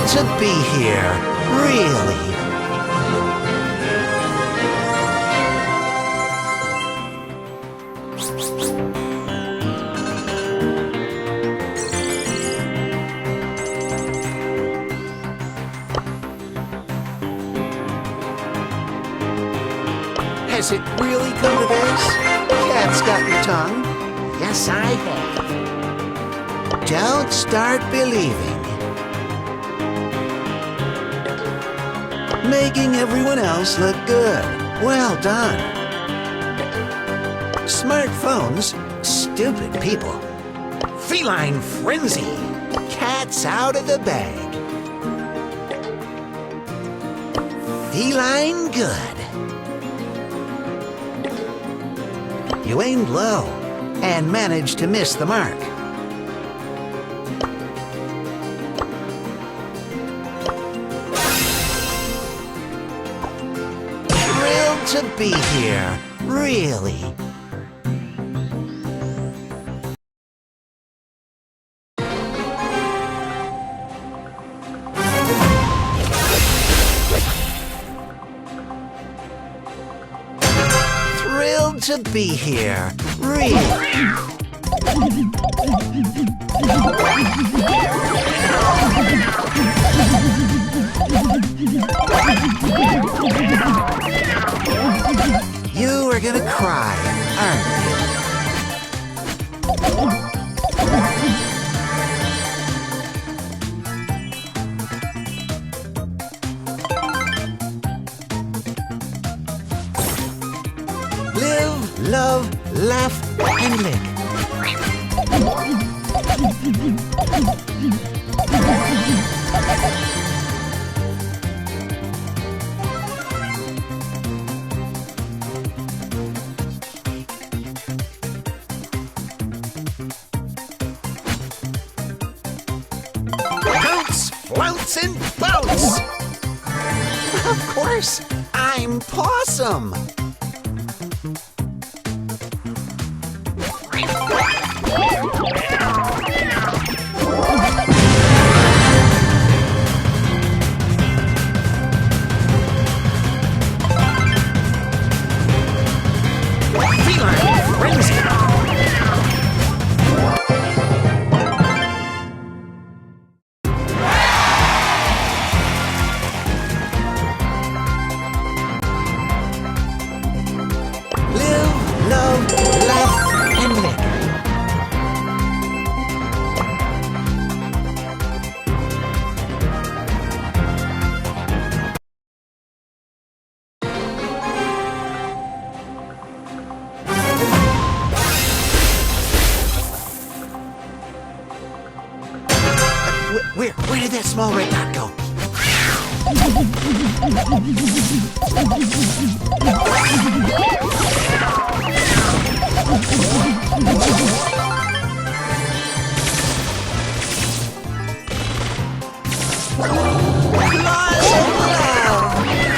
to be here, really. Has it really come to this? Cat's got your tongue? Yes, I have. Don't start believing. Making everyone else look good. Well done. Smartphones, stupid people. Feline frenzy. Cat's out of the bag. Feline good. You aimed low and managed to miss the mark. Thrilled to be here, really. Thrilled to be here, really. You are gonna cry, aren't you? Live, love, laugh, and lick. Bounce, flounce, and bounce! Of course, I'm Possum! Where did that small red dot go?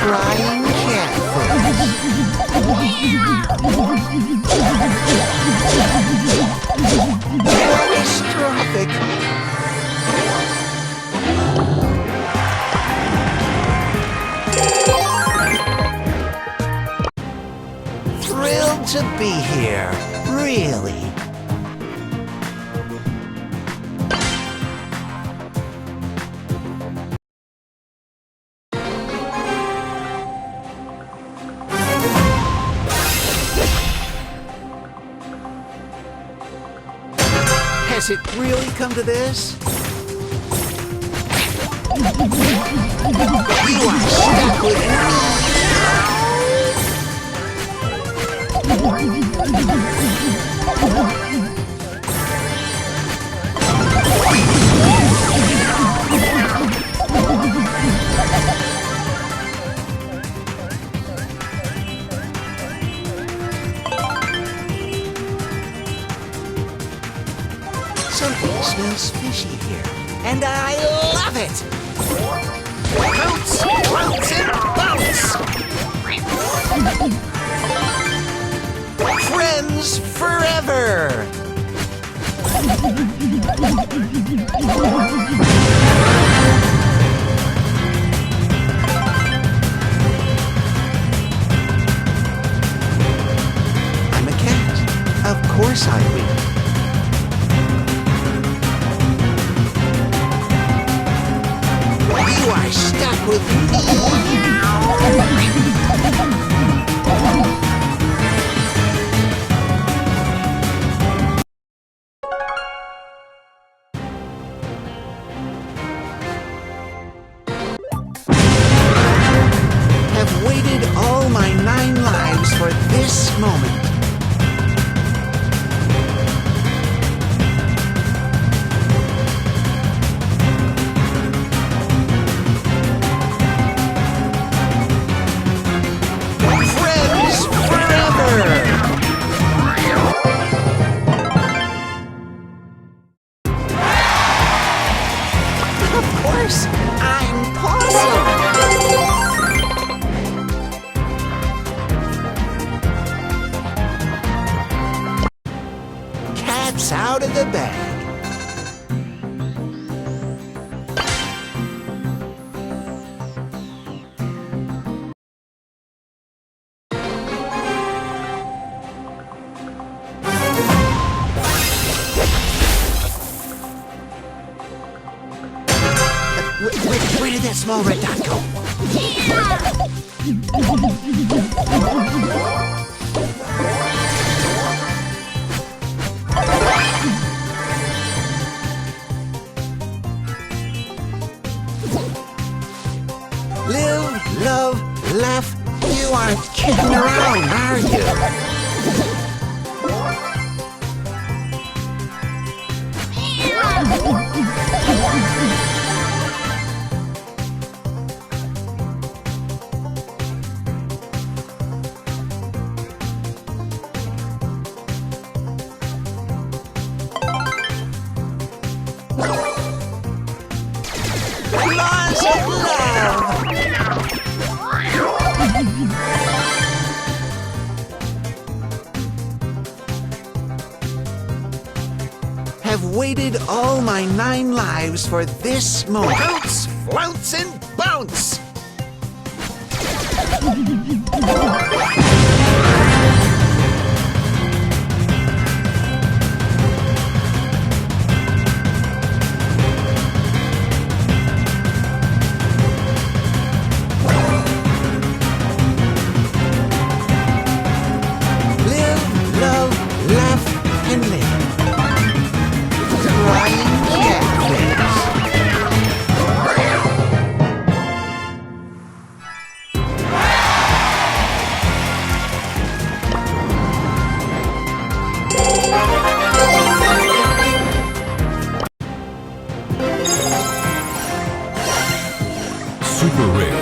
Crying catfish. Catastrophic. Thrilled to be here, really. Has it really come to this? You are stuck with me. Something smells fishy here, and I love it! Bounce, bounce, and bounce! Friends forever! Of course I will. You are stuck with me. Have waited all my 9 lives for this moment. Friends forever! Of course, I'm Possum! Cat's out of the bag. Where did that small red dot go? Live, love, laugh. You aren't kidding around, are you? Laws of love! Have waited all my 9 lives for this moment. Bounce, flounce, and bounce! Live, love, laugh, and live. Crying catfish. Super Rare.